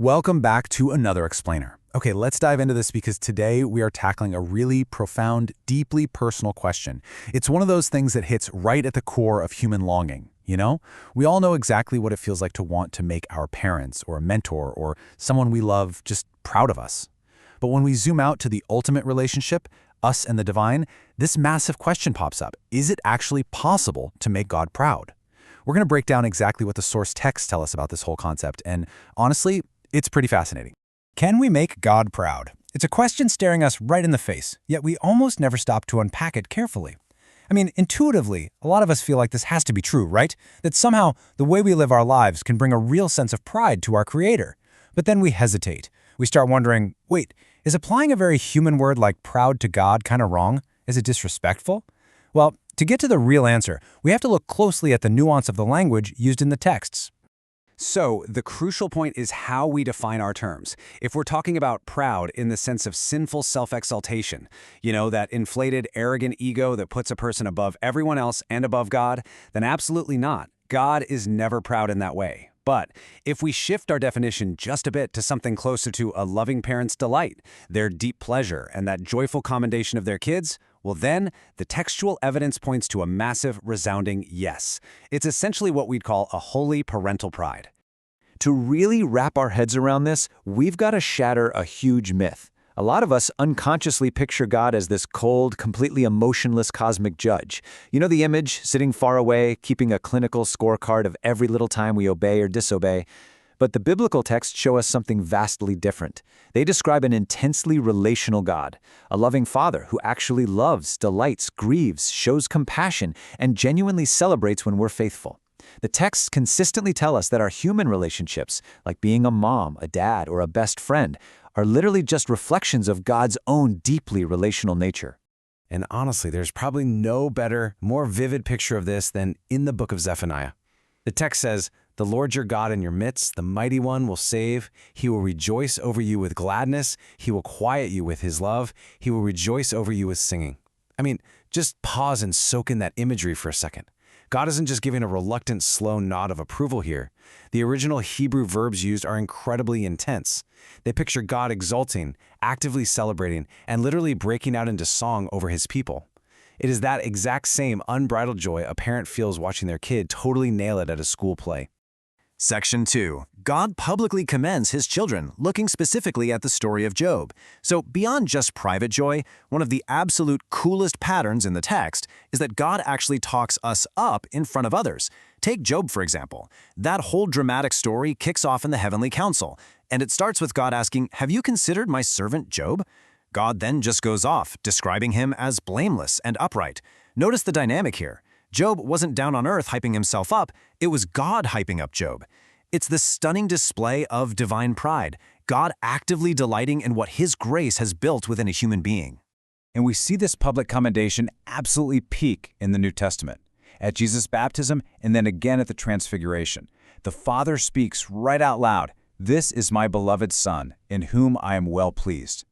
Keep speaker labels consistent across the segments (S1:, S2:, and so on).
S1: Welcome back to another explainer. Okay, let's dive into this because today we are tackling a really profound, deeply personal question. It's one of those things that hits right at the core of human longing, you know? We all know exactly what it feels like to want to make our parents or a mentor or someone we love just proud of us. But when we zoom out to the ultimate relationship, us and the divine, this massive question pops up. Is it actually possible to make God proud? We're going to break down exactly what the source texts tell us about this whole concept, and honestly, it's pretty fascinating.
S2: Can we make God proud? It's a question staring us right in the face, yet we almost never stop to unpack it carefully. I mean, intuitively, a lot of us feel like this has to be true, right? That somehow the way we live our lives can bring a real sense of pride to our Creator. But then we hesitate. We start wondering, wait, is applying a very human word like proud to God kind of wrong? Is it disrespectful? Well, to get to the real answer, we have to look closely at the nuance of the language used in the texts.
S3: So, the crucial point is how we define our terms. If we're talking about proud in the sense of sinful self-exaltation, that inflated, arrogant ego that puts a person above everyone else and above God, then absolutely not. God is never proud in that way. But if we shift our definition just a bit to something closer to a loving parent's delight, their deep pleasure, and that joyful commendation of their kids, well then, the textual evidence points to a massive, resounding yes. It's essentially what we'd call a holy parental pride.
S4: To really wrap our heads around this, we've got to shatter a huge myth. A lot of us unconsciously picture God as this cold, completely emotionless cosmic judge. You know the image, sitting far away, keeping a clinical scorecard of every little time we obey or disobey. But the biblical texts show us something vastly different. They describe an intensely relational God, a loving Father who actually loves, delights, grieves, shows compassion, and genuinely celebrates when we're faithful. The texts consistently tell us that our human relationships, like being a mom, a dad, or a best friend, are literally just reflections of God's own deeply relational nature.
S5: And honestly, there's probably no better, more vivid picture of this than in the book of Zephaniah. The text says, "The Lord your God in your midst, the mighty one, will save. He will rejoice over you with gladness. He will quiet you with his love. He will rejoice over you with singing." I mean, just pause and soak in that imagery for a second. God isn't just giving a reluctant, slow nod of approval here. The original Hebrew verbs used are incredibly intense. They picture God exulting, actively celebrating, and literally breaking out into song over his people. It is that exact same unbridled joy a parent feels watching their kid totally nail it at a school play.
S6: Section 2. God publicly commends his children, looking specifically at the story of Job. So beyond just private joy, one of the absolute coolest patterns in the text is that God actually talks us up in front of others. Take Job, for example. That whole dramatic story kicks off in the heavenly council, and it starts with God asking, "Have you considered my servant Job?" God then just goes off, describing him as blameless and upright. Notice the dynamic here. Job wasn't down on earth hyping himself up, it was God hyping up Job. It's this stunning display of divine pride, God actively delighting in what his grace has built within a human being.
S2: And we see this public commendation absolutely peak in the New Testament. At Jesus' baptism and then again at the Transfiguration. The Father speaks right out loud, "This is my beloved Son, in whom I am well pleased."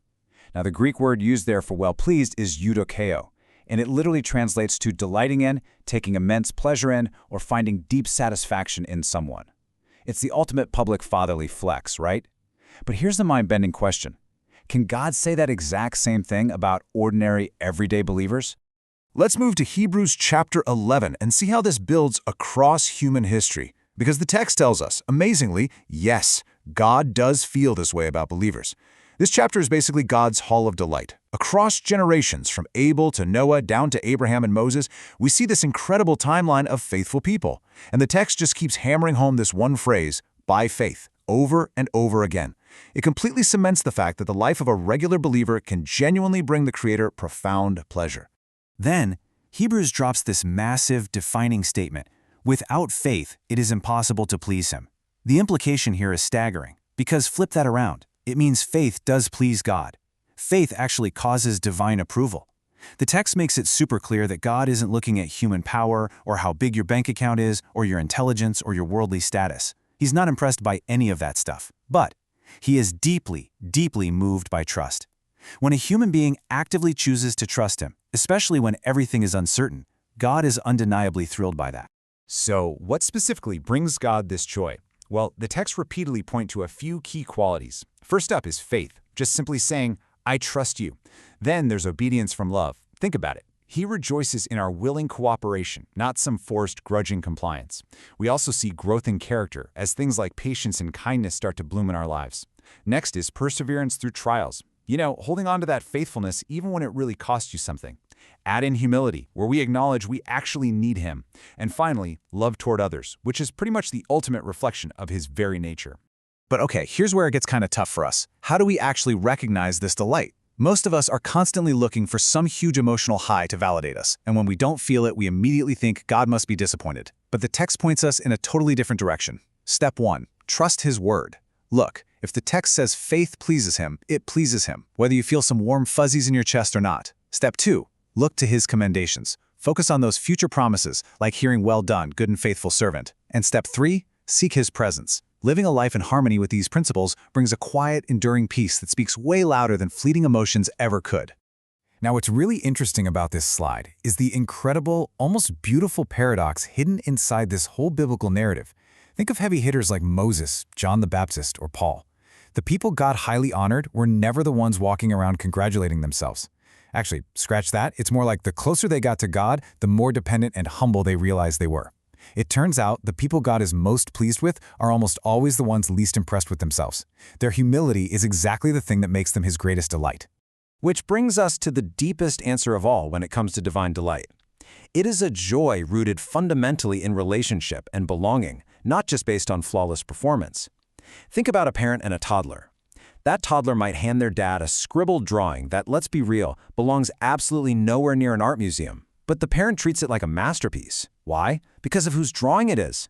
S2: Now the Greek word used there for well pleased is eudokeo, and it literally translates to delighting in, taking immense pleasure in, or finding deep satisfaction in someone. It's the ultimate public fatherly flex, right? But here's the mind-bending question. Can God say that exact same thing about ordinary, everyday believers?
S7: Let's move to Hebrews chapter 11 and see how this builds across human history. Because the text tells us, amazingly, yes, God does feel this way about believers. This chapter is basically God's hall of delight. Across generations, from Abel to Noah down to Abraham and Moses, we see this incredible timeline of faithful people. And the text just keeps hammering home this one phrase, by faith, over and over again. It completely cements the fact that the life of a regular believer can genuinely bring the Creator profound pleasure.
S6: Then, Hebrews drops this massive, defining statement. Without faith, it is impossible to please him. The implication here is staggering, because flip that around. It means faith does please God. Faith actually causes divine approval. The text makes it super clear that God isn't looking at human power or how big your bank account is or your intelligence or your worldly status. He's not impressed by any of that stuff. But he is deeply, deeply moved by trust. When a human being actively chooses to trust him, especially when everything is uncertain, God is undeniably thrilled by that.
S8: So, what specifically brings God this joy?
S1: Well, the texts repeatedly point to a few key qualities. First up is faith, just simply saying, I trust you. Then there's obedience from love. Think about it. He rejoices in our willing cooperation, not some forced, grudging compliance. We also see growth in character as things like patience and kindness start to bloom in our lives. Next is perseverance through trials. Holding on to that faithfulness even when it really costs you something. Add in humility, where we acknowledge we actually need Him. And finally, love toward others, which is pretty much the ultimate reflection of His very nature.
S7: But okay, here's where it gets kind of tough for us. How do we actually recognize this delight? Most of us are constantly looking for some huge emotional high to validate us, and when we don't feel it, we immediately think God must be disappointed. But the text points us in a totally different direction. Step 1. Trust His word. Look, if the text says faith pleases Him, it pleases Him, whether you feel some warm fuzzies in your chest or not. Step 2. Look to His commendations. Focus on those future promises, like hearing well done, good and faithful servant. And step 3. Seek His presence. Living a life in harmony with these principles brings a quiet, enduring peace that speaks way louder than fleeting emotions ever could.
S3: Now, what's really interesting about this slide is the incredible, almost beautiful paradox hidden inside this whole biblical narrative. Think of heavy hitters like Moses, John the Baptist, or Paul. The people God highly honored were never the ones walking around congratulating themselves. Actually, scratch that. It's more like the closer they got to God, the more dependent and humble they realized they were. It turns out the people God is most pleased with are almost always the ones least impressed with themselves. Their humility is exactly the thing that makes them His greatest delight.
S2: Which brings us to the deepest answer of all when it comes to divine delight. It is a joy rooted fundamentally in relationship and belonging, not just based on flawless performance. Think about a parent and a toddler. That toddler might hand their dad a scribbled drawing that, let's be real, belongs absolutely nowhere near an art museum. But the parent treats it like a masterpiece. Why? Because of whose drawing it is.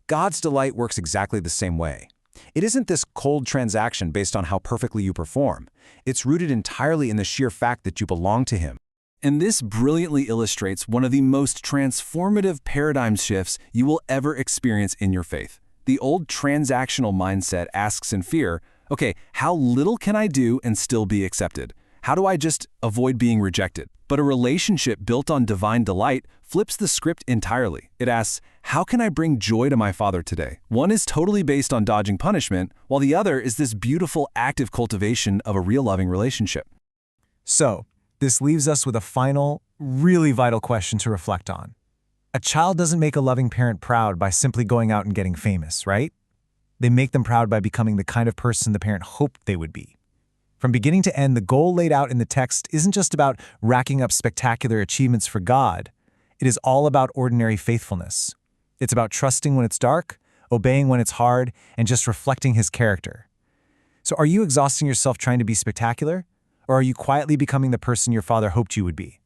S2: God's delight works exactly the same way. It isn't this cold transaction based on how perfectly you perform. It's rooted entirely in the sheer fact that you belong to Him. And this brilliantly illustrates one of the most transformative paradigm shifts you will ever experience in your faith. The old transactional mindset asks in fear, okay, how little can I do and still be accepted? How do I just avoid being rejected? But a relationship built on divine delight flips the script entirely. It asks, how can I bring joy to my Father today? One is totally based on dodging punishment, while the other is this beautiful, active cultivation of a real loving relationship.
S8: So, this leaves us with a final, really vital question to reflect on. A child doesn't make a loving parent proud by simply going out and getting famous, right? They make them proud by becoming the kind of person the parent hoped they would be. From beginning to end, the goal laid out in the text isn't just about racking up spectacular achievements for God. It is all about ordinary faithfulness. It's about trusting when it's dark, obeying when it's hard, and just reflecting His character. So are you exhausting yourself trying to be spectacular? Or are you quietly becoming the person your Father hoped you would be?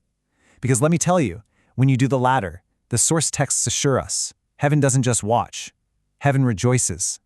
S8: Because let me tell you, when you do the latter, the source texts assure us, heaven doesn't just watch. Heaven rejoices.